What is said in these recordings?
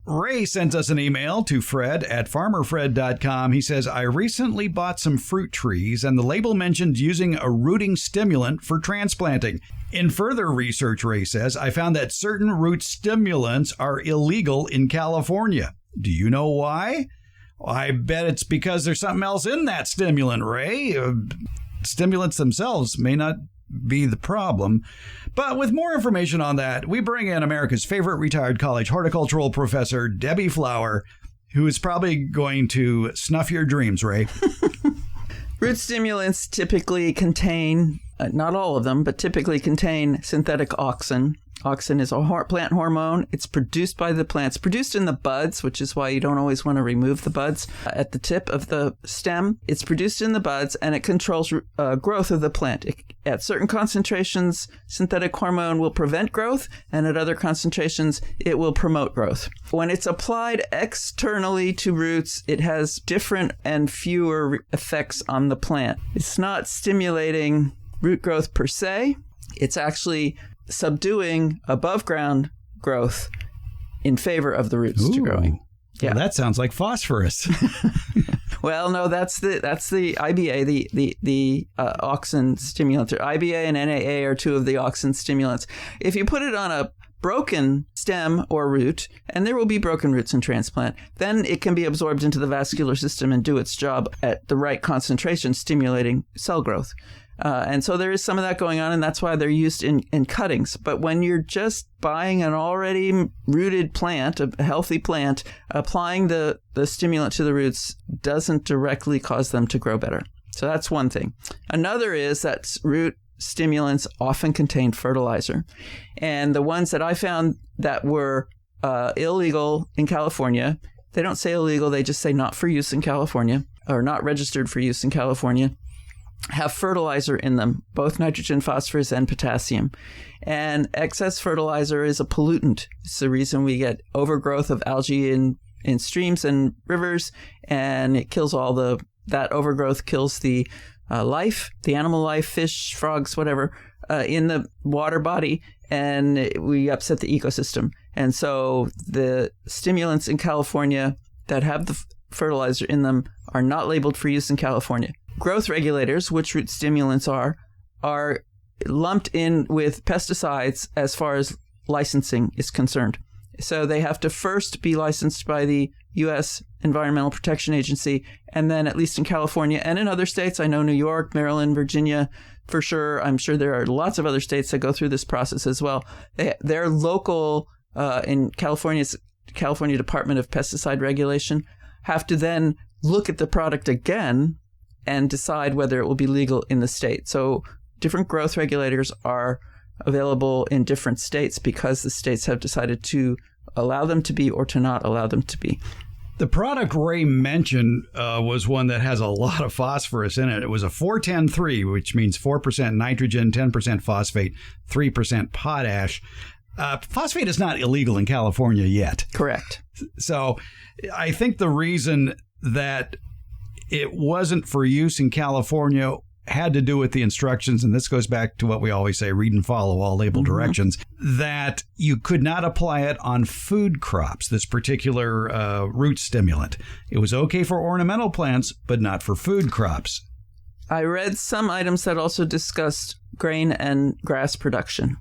Ray sends us an email to fred@farmerfred.com. He says, I recently bought some fruit trees and the label mentioned using a rooting stimulant for transplanting. In further research, Ray says, I found that certain root stimulants are illegal in California. Do you know why? I bet it's because there's something else in that stimulant, Ray. Stimulants themselves may not be the problem. But with more information on that, we bring in America's favorite retired college horticultural professor, Debbie Flower, who is probably going to snuff your dreams, Ray. Root stimulants typically contain, not all of them, but typically contain synthetic auxin. Auxin is a plant hormone. It's produced by the plants, produced in the buds, which is why you don't always want to remove the buds at the tip of the stem. It's produced in the buds, and it controls growth of the plant. At certain concentrations, synthetic hormone will prevent growth, and at other concentrations, it will promote growth. When it's applied externally to roots, it has different and fewer effects on the plant. It's not stimulating root growth per se. It's actually subduing above ground growth in favor of the roots to growing. Yeah, well, that sounds like phosphorus. Well, no, that's the IBA, the auxin stimulant. IBA and NAA are two of the auxin stimulants. If you put it on a broken stem or root, and there will be broken roots in transplant, then it can be absorbed into the vascular system and do its job at the right concentration, stimulating cell growth. And so there is some of that going on, and that's why they're used in cuttings. But when you're just buying an already rooted plant, a healthy plant, applying the stimulant to the roots doesn't directly cause them to grow better. So that's one thing. Another is that root stimulants often contain fertilizer. And the ones that I found that were illegal in California, they don't say illegal, they just say not for use in California, or not registered for use in California, have fertilizer in them, both nitrogen, phosphorus, and potassium. And excess fertilizer is a pollutant. It's the reason we get overgrowth of algae in streams and rivers, and it kills that overgrowth kills the life, the animal life, fish, frogs, whatever, in the water body, and we upset the ecosystem. And so the stimulants in California that have the fertilizer in them are not labeled for use in California. Growth regulators, which root stimulants are lumped in with pesticides as far as licensing is concerned. So they have to first be licensed by the U.S. Environmental Protection Agency, and then at least in California and in other states, I know New York, Maryland, Virginia, for sure. I'm sure there are lots of other states that go through this process as well. Their local, in California's California Department of Pesticide Regulation, have to then look at the product again and decide whether it will be legal in the state. So different growth regulators are available in different states because the states have decided to allow them to be or to not allow them to be. The product Ray mentioned was one that has a lot of phosphorus in it. It was a 4-10-3, which means 4% nitrogen, 10% phosphate, 3% potash. Phosphate is not illegal in California yet. Correct. So I think the reason that it wasn't for use in California had to do with the instructions, and this goes back to what we always say, read and follow all label directions, that you could not apply it on food crops, this particular root stimulant. It was okay for ornamental plants, but not for food crops. I read some items that also discussed grain and grass production,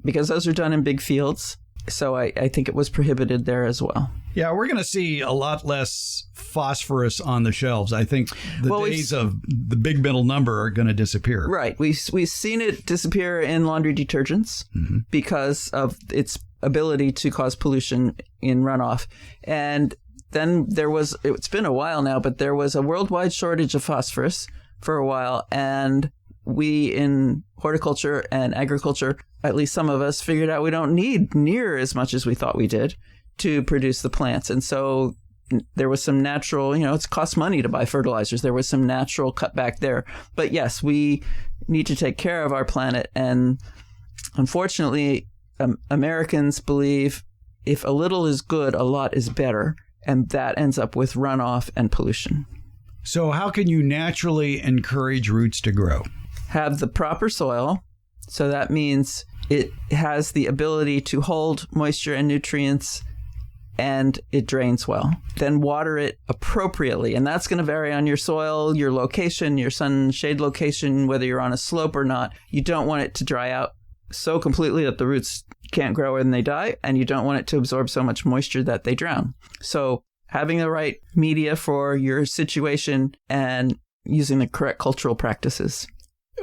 because those are done in big fields. So I think it was prohibited there as well. Yeah, we're going to see a lot less phosphorus on the shelves. I think the days of the big middle number are going to disappear. Right. We've seen it disappear in laundry detergents because of its ability to cause pollution in runoff. And then it's been a while now, but there was a worldwide shortage of phosphorus for a while. And we in horticulture and agriculture, at least some of us, figured out we don't need near as much as we thought we did to produce the plants. And so there was some natural, it costs money to buy fertilizers. There was some natural cutback there. But yes, we need to take care of our planet. And unfortunately, Americans believe if a little is good, a lot is better. And that ends up with runoff and pollution. So how can you naturally encourage roots to grow? Have the proper soil. So that means it has the ability to hold moisture and nutrients and it drains well. Then water it appropriately. And that's going to vary on your soil, your location, your sun shade location, whether you're on a slope or not. You don't want it to dry out so completely that the roots can't grow and they die. And you don't want it to absorb so much moisture that they drown. So having the right media for your situation and using the correct cultural practices.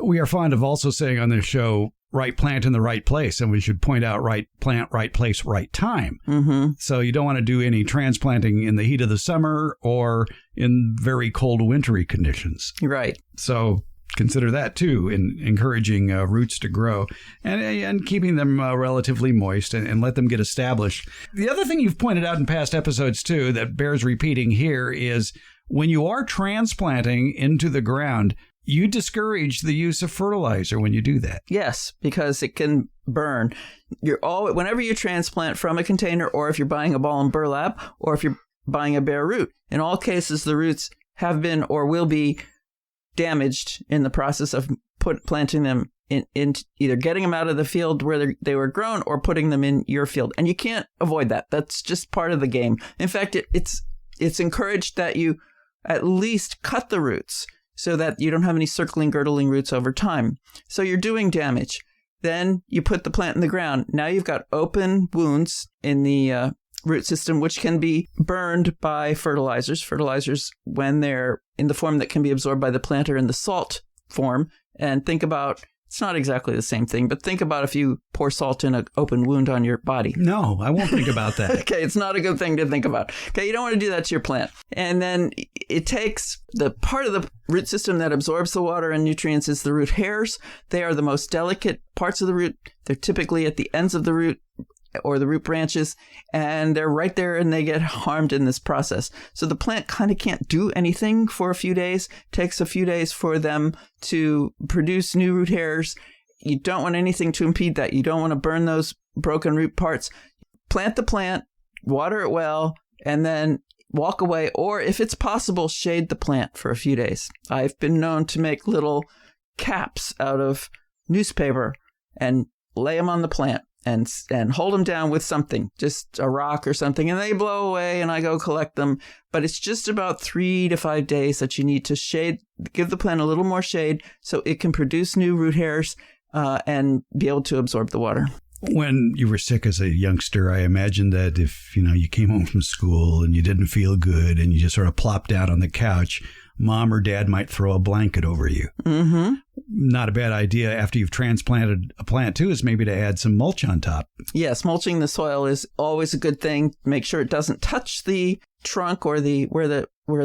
We are fond of also saying on this show, right plant in the right place. And we should point out right plant, right place, right time. Mm-hmm. So you don't want to do any transplanting in the heat of the summer or in very cold wintry conditions. Right. So consider that too in encouraging roots to grow and keeping them relatively moist and let them get established. The other thing you've pointed out in past episodes too that bears repeating here is when you are transplanting into the ground, you discourage the use of fertilizer when you do that. Yes, because it can burn. Whenever you transplant from a container, or if you're buying a ball and burlap, or if you're buying a bare root, in all cases, the roots have been or will be damaged in the process of planting them in either getting them out of the field where they were grown or putting them in your field. And you can't avoid that. That's just part of the game. In fact, it's encouraged that you at least cut the roots so that you don't have any circling, girdling roots over time. So you're doing damage. Then you put the plant in the ground. Now you've got open wounds in the root system, which can be burned by fertilizers. Fertilizers, when they're in the form that can be absorbed by the plant, are in the salt form. And think about, it's not exactly the same thing, but think about if you pour salt in an open wound on your body. No, I won't think about that. Okay, it's not a good thing to think about. Okay, you don't want to do that to your plant. And then it takes the part of the root system that absorbs the water and nutrients is the root hairs. They are the most delicate parts of the root. They're typically at the ends of the root or the root branches, and they're right there and they get harmed in this process. So the plant kind of can't do anything for a few days. It takes a few days for them to produce new root hairs. You don't want anything to impede that. You don't want to burn those broken root parts. Plant the plant, water it well, and then walk away. Or if it's possible, shade the plant for a few days. I've been known to make little caps out of newspaper and lay them on the plant. And hold them down with something, just a rock or something, and they blow away and I go collect them. But it's just about 3 to 5 days that you need to give the plant a little more shade so it can produce new root hairs and be able to absorb the water. When you were sick as a youngster, I imagine that if you came home from school and you didn't feel good and you just sort of plopped out on the couch, Mom or Dad might throw a blanket over you. Mm-hmm. Not a bad idea after you've transplanted a plant too is maybe to add some mulch on top. Yes, mulching the soil is always a good thing. Make sure it doesn't touch the trunk or where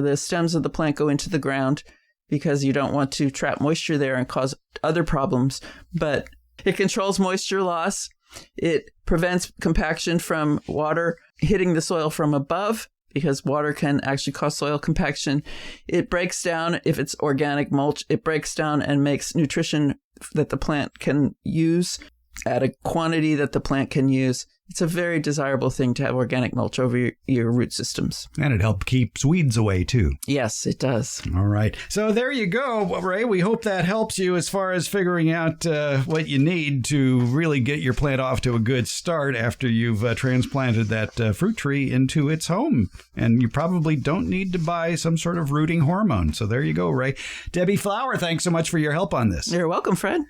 the stems of the plant go into the ground, because you don't want to trap moisture there and cause other problems. But it controls moisture loss. It prevents compaction from water hitting the soil from above, because water can actually cause soil compaction. It breaks down, if it's organic mulch, it breaks down and makes nutrition that the plant can use at a quantity that the plant can use. It's a very desirable thing to have organic mulch over your root systems. And it helps keep weeds away, too. Yes, it does. All right. So there you go, Ray. We hope that helps you as far as figuring out what you need to really get your plant off to a good start after you've transplanted that fruit tree into its home. And you probably don't need to buy some sort of rooting hormone. So there you go, Ray. Debbie Flower, thanks so much for your help on this. You're welcome, Fred.